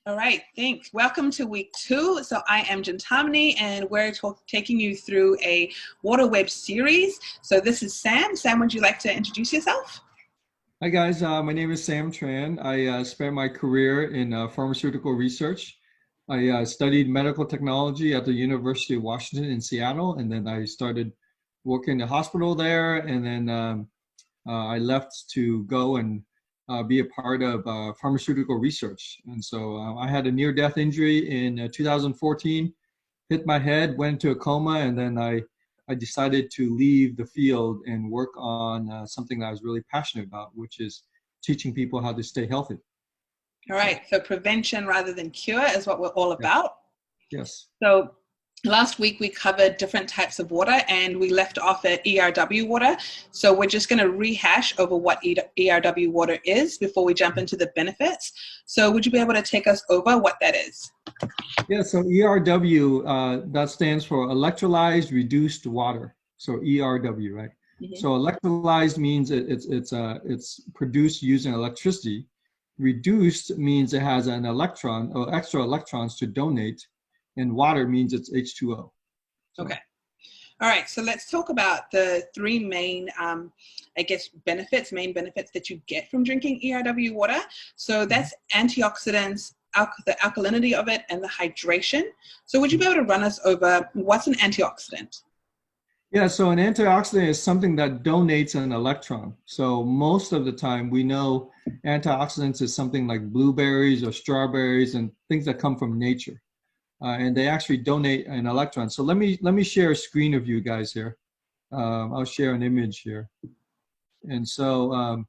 All right, thanks. Welcome to week 2. So I am Jintamani, and we're taking you through a water web series. So this is Sam. Sam, would you like to introduce yourself? Hi guys, my name is Sam Tran. I spent my career in pharmaceutical research. I studied medical technology at the University of Washington in Seattle, and then I started working in the hospital there, and then I left to go and be a part of pharmaceutical research. And so I had a near-death injury in 2014, hit my head, went into a coma, and then I decided to leave the field and work on something that I was really passionate about, which is teaching people how to stay healthy. All right, so prevention rather than cure is what we're all about. Yes. So last week we covered different types of water, and we left off at ERW water. So we're just going to rehash over what ERW water is before we jump into the benefits. So would you be able to take us over what that is? Yeah, so ERW, that stands for electrolyzed reduced water. So ERW, right? Mm-hmm. So electrolyzed means it's produced using electricity. Reduced means it has an electron or extra electrons to donate, and water means it's H2O. So. Okay. All right, so let's talk about the three main, main benefits that you get from drinking ERW water. So that's antioxidants, the alkalinity of it, and the hydration. So would you be able to run us over what's an antioxidant? Yeah, so an antioxidant is something that donates an electron. So most of the time we know antioxidants is something like blueberries or strawberries and things that come from nature. And they actually donate an electron. So let me share a screen of you guys here. I'll share an image here. And so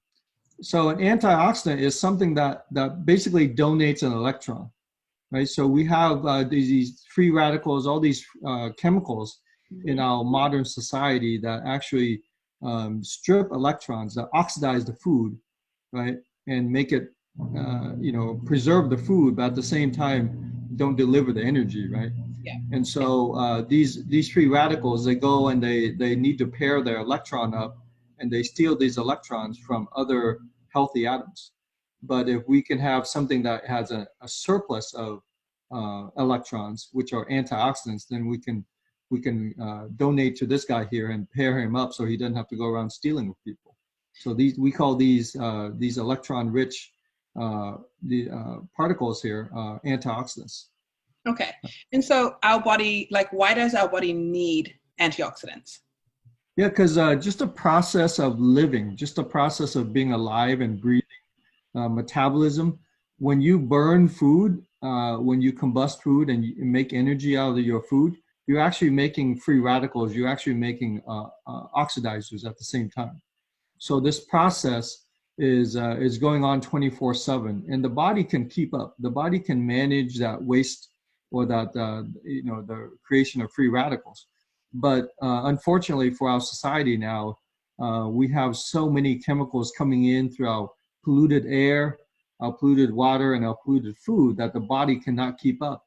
so an antioxidant is something that basically donates an electron, right? So we have these free radicals, all these chemicals in our modern society that actually strip electrons, that oxidize the food, right? And make it, preserve the food, but at the same time, don't deliver the energy, right? Yeah. And so these free radicals, they go and they need to pair their electron up, and they steal these electrons from other healthy atoms. But if we can have something that has a surplus of electrons, which are antioxidants, then we can donate to this guy here and pair him up so he doesn't have to go around stealing with people. So we call these electron-rich particles here antioxidants. Okay, and so our body, why does our body need antioxidants? Yeah, because just the process of living, just the process of being alive and breathing, metabolism. When you burn food, when you combust food and you make energy out of your food, you're actually making free radicals. You're actually making oxidizers at the same time. So this process is going on 24/7, and the body can keep up. The body can manage that waste or that the creation of free radicals. But unfortunately for our society now, we have so many chemicals coming in through our polluted air, our polluted water, and our polluted food that the body cannot keep up.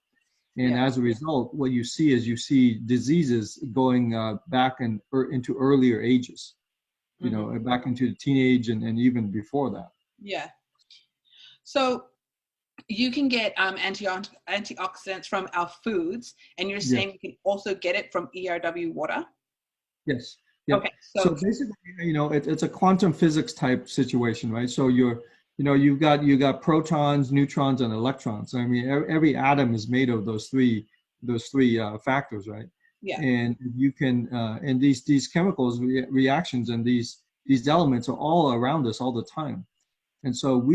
And as a result, what you see diseases going back into earlier ages, back into the teenage and even before that. Yeah. So you can get antioxidants from our foods, and you're saying you can also get it from ERW water? Yes. Yeah. Okay. So basically, it's a quantum physics type situation, right? So you've got protons, neutrons, and electrons. I mean, every atom is made of those three factors, right? Yeah. And you can and these chemicals, reactions, and these elements are all around us all the time. And so if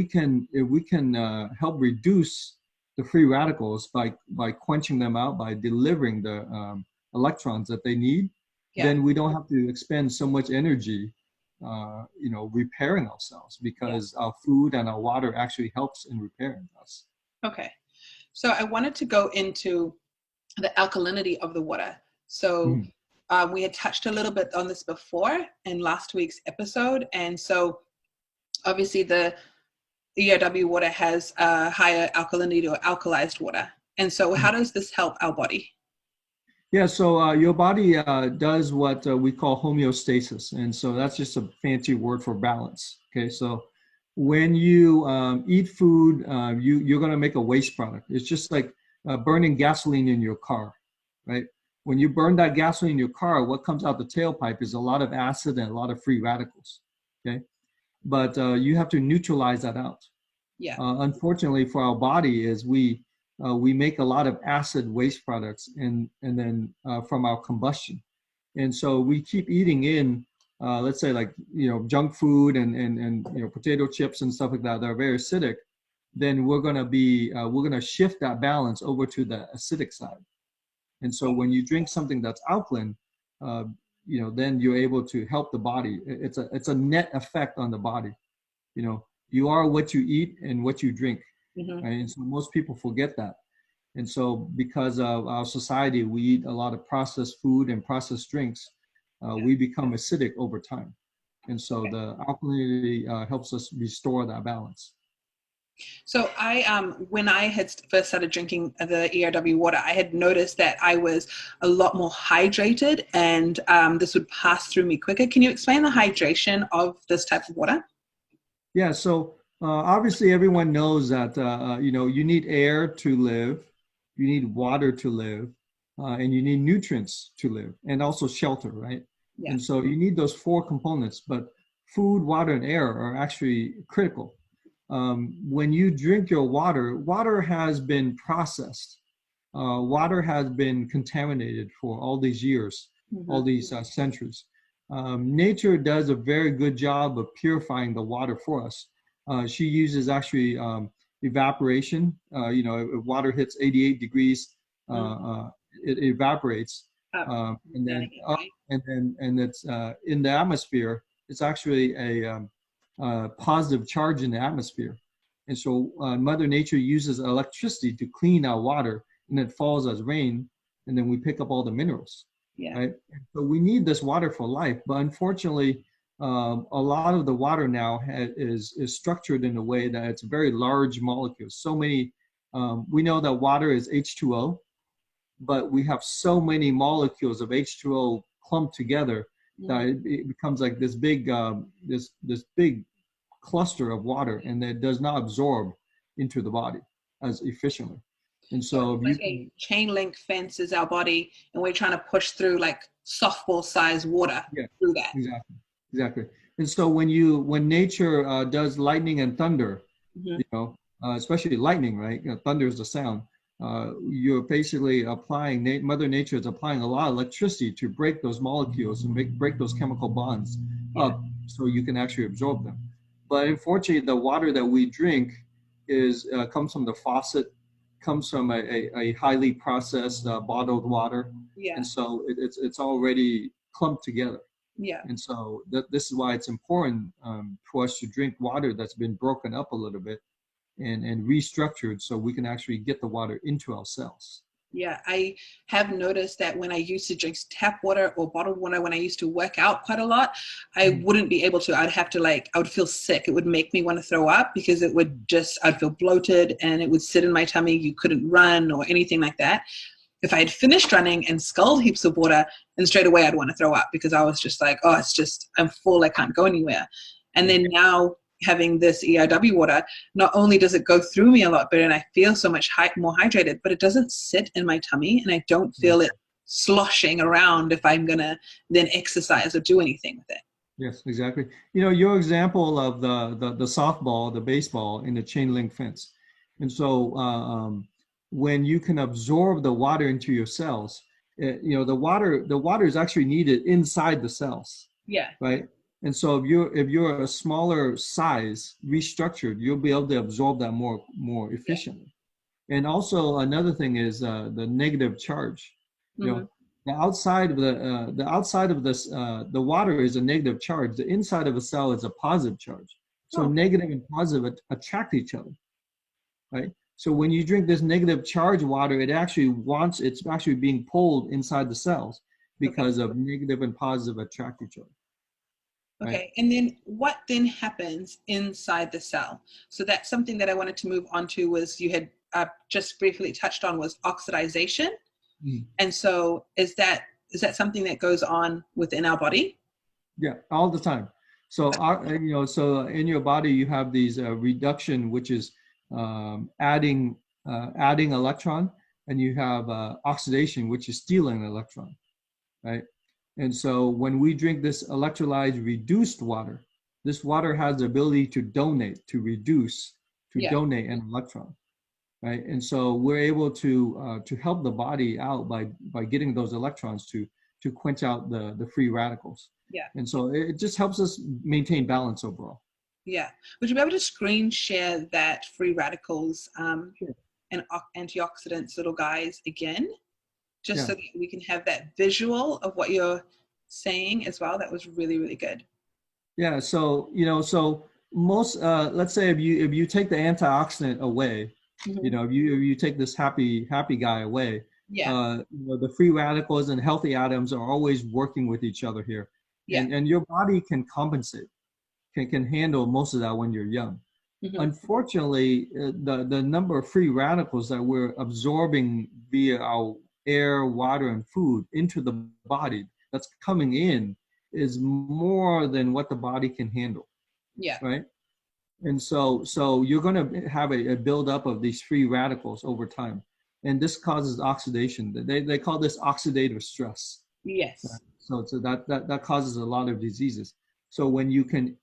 we can help reduce the free radicals by quenching them out, by delivering the electrons that they need, then we don't have to expend so much energy repairing ourselves, because our food and our water actually helps in repairing us. Okay. So I wanted to go into the alkalinity of the water. So we had touched a little bit on this before in last week's episode. And so obviously the ERW water has a higher alkalinity or alkalized water. And so how does this help our body? Yeah, so your body does what we call homeostasis. And so that's just a fancy word for balance. Okay, so when you eat food, you're going to make a waste product. It's just like burning gasoline in your car, right? When you burn that gasoline in your car, what comes out the tailpipe is a lot of acid and a lot of free radicals, okay? But you have to neutralize that out. Yeah. Unfortunately for our body is we make a lot of acid waste products and then from our combustion. And so we keep eating in, let's say like, junk food and potato chips and stuff like that are very acidic. Then we're going to shift that balance over to the acidic side. And so when you drink something that's alkaline, then you're able to help the body. It's a net effect on the body. You are what you eat and what you drink. Mm-hmm. Right? And so most people forget that. And so because of our society, we eat a lot of processed food and processed drinks, we become acidic over time. And so the alkalinity helps us restore that balance. So when I had first started drinking the ERW water, I had noticed that I was a lot more hydrated, and this would pass through me quicker. Can you explain the hydration of this type of water? Yeah, so obviously everyone knows that, you need air to live, you need water to live, and you need nutrients to live, and also shelter, right? Yeah. And so you need those four components, but food, water, and air are actually critical. When you drink your water, water has been processed. Water has been contaminated for all these years, all these centuries. Nature does a very good job of purifying the water for us. She uses actually evaporation. If water hits 88 degrees, it evaporates, and then it's in the atmosphere. It's actually a positive charge in the atmosphere, and so Mother Nature uses electricity to clean our water, and it falls as rain, and then we pick up all the minerals. Yeah. Right. So we need this water for life, but unfortunately, a lot of the water now is structured in a way that it's very large molecules. So many, we know that water is H2O, but we have so many molecules of H2O clumped together that it becomes like this big, this big cluster of water, and it does not absorb into the body as efficiently. And so like a chain link fence is our body, and we're trying to push through like softball size water through that. Exactly. And so when nature does lightning and thunder, especially lightning, right? Thunder is the sound. You're basically applying, Mother Nature is applying a lot of electricity to break those molecules and break those chemical bonds up so you can actually absorb them. But unfortunately, the water that we drink comes from the faucet, comes from a highly processed bottled water. Yeah. And so it's already clumped together. Yeah. And so this is why it's important for us to drink water that's been broken up a little bit and restructured so we can actually get the water into our cells. Yeah, I have noticed that when I used to drink tap water or bottled water, when I used to work out quite a lot, I wouldn't be able to. I would feel sick. It would make me want to throw up because I'd feel bloated and it would sit in my tummy. You couldn't run or anything like that. If I had finished running and sculled heaps of water, then straight away I'd want to throw up because I was just like, I'm full, I can't go anywhere. And then now having this ERW water, not only does it go through me a lot better and I feel so much more hydrated, but it doesn't sit in my tummy and I don't feel it sloshing around if I'm going to then exercise or do anything with it. Yes, exactly. Your example of the softball, the baseball in the chain link fence. And so when you can absorb the water into your cells, the water is actually needed inside the cells. Yeah. Right. And so if you're a smaller size, restructured, you'll be able to absorb that more efficiently. Yeah. And also another thing is the negative charge. The outside of the water is a negative charge. The inside of a cell is a positive charge. So negative and positive attract each other, right? So when you drink this negative charge water, it's actually being pulled inside the cells because of negative and positive attract each other. Okay, right. And then what then happens inside the cell? So that's something that I wanted to move on to was you had just briefly touched on was oxidization. And so is that something that goes on within our body? Yeah, all the time. So so in your body you have these reduction, which is adding electron, and you have oxidation, which is stealing an electron, right? And so when we drink this electrolyzed reduced water, this water has the ability to donate, to reduce, to donate an electron, right? And so we're able to help the body out by getting those electrons to quench out the free radicals. Yeah. And so it just helps us maintain balance overall. Yeah. Would you be able to screen share that free radicals Sure. and antioxidants little guys again? Just Yeah. so that we can have that visual of what you're saying as well. That was really, really good. Yeah. So, so most, let's say if you take the antioxidant away, Mm-hmm. if you take this happy guy away, Yeah. the free radicals and healthy atoms are always working with each other here. Yeah. And your body can compensate, can handle most of that when you're young. Mm-hmm. Unfortunately, the number of free radicals that we're absorbing via our air, water, and food into the body that's coming in is more than what the body can handle. Yeah. Right. And so you're going to have a buildup of these free radicals over time. And this causes oxidation. They call this oxidative stress. Yes. Right? So that causes a lot of diseases. So when you can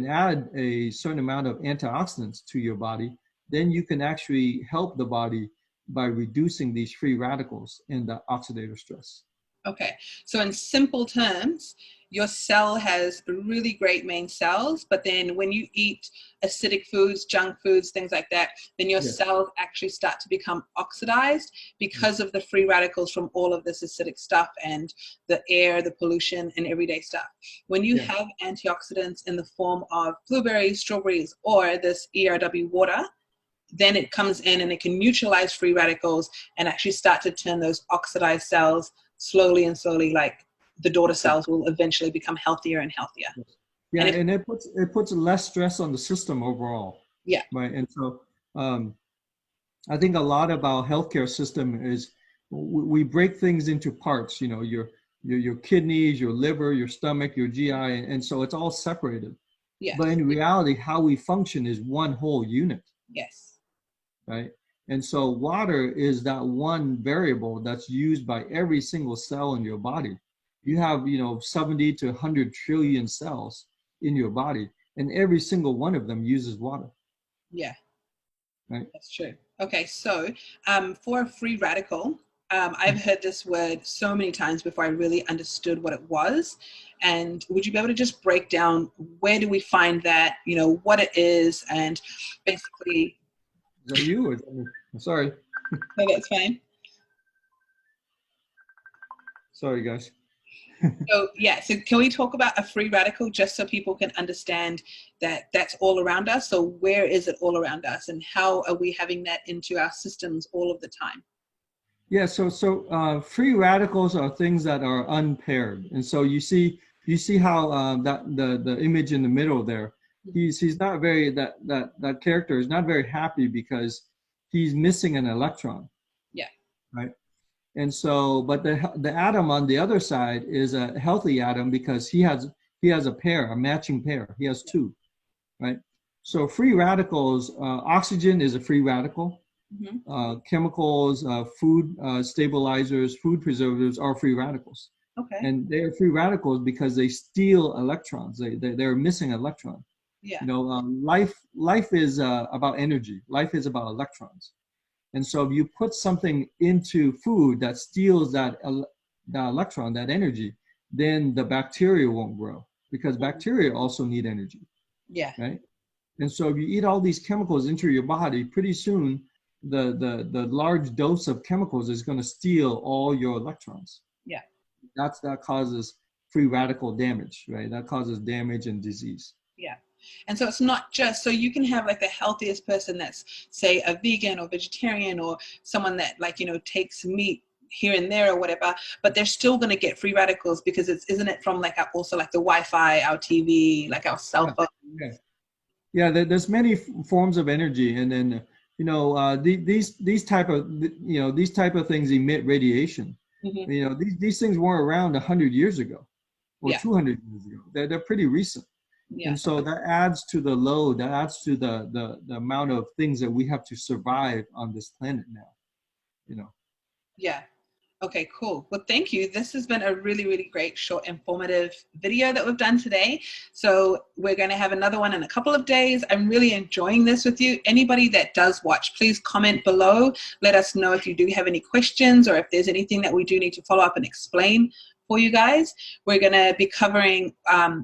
add a certain amount of antioxidants to your body, then you can actually help the body by reducing these free radicals and the oxidative stress. Okay, so in simple terms, your cell has really great main cells, but then when you eat acidic foods, junk foods, things like that, then your cells actually start to become oxidized because of the free radicals from all of this acidic stuff and the air, the pollution, and everyday stuff. When you have antioxidants in the form of blueberries, strawberries, or this ERW water, then it comes in and it can neutralize free radicals and actually start to turn those oxidized cells slowly and slowly, like the daughter cells will eventually become healthier and healthier. Yeah, and it puts less stress on the system overall. Yeah. Right. And so I think a lot about healthcare system is we break things into parts, your kidneys, your liver, your stomach, your GI, and so it's all separated. Yes. But in reality, how we function is one whole unit. Yes. Right. And so water is that one variable that's used by every single cell in your body. You have, 70 to 100 trillion cells in your body, and every single one of them uses water. Yeah. Right. That's true. Okay. So for a free radical, I've heard this word so many times before I really understood what it was. And would you be able to just break down where do we find that, what it is, and basically... Is that you? I'm sorry. No, that's fine. Sorry, guys. So can we talk about a free radical just so people can understand that that's all around us? So where is it all around us, and how are we having that into our systems all of the time? Yeah, so free radicals are things that are unpaired, and so you see how that the image in the middle there. He's not very that character is not very happy because he's missing an electron. Yeah. Right. And so, but the atom on the other side is a healthy atom because he has a pair, a matching pair. He has two. Right. So free radicals, oxygen is a free radical. Mm-hmm. Chemicals, food stabilizers, food preservatives are free radicals. Okay. And they are free radicals because they steal electrons. They're missing an electron. Yeah. Life is about energy. Life is about electrons. And so if you put something into food that steals that electron, that energy, then the bacteria won't grow because bacteria also need energy. Yeah. Right. And so if you eat all these chemicals into your body, pretty soon the large dose of chemicals is going to steal all your electrons. Yeah. That causes free radical damage, right? That causes damage and disease. Yeah. And so it's not just, so you can have like the healthiest person that's, say, a vegan or vegetarian, or someone that takes meat here and there or whatever, but they're still going to get free radicals because isn't it from also the Wi-Fi, our TV, like our cell phone? Yeah, there's many forms of energy, and then these type of things emit radiation. Mm-hmm. These things weren't around 100 years ago. or 200 years ago. They're pretty recent. Yeah. And so that adds to the load, that adds to the amount of things that we have to survive on this planet now, you know. Yeah. Okay, cool. Well, thank you. This has been a really, really great, short, informative video that we've done today. So we're going to have another one in a couple of days. I'm really enjoying this with you. Anybody that does watch, please comment below. Let us know if you do have any questions or if there's anything that we do need to follow up and explain for you guys. We're going to be covering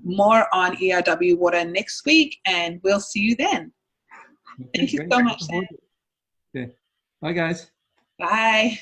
more on ERW water next week, and we'll see you then. Okay, Thank you great. so much. Okay. Bye, guys. Bye.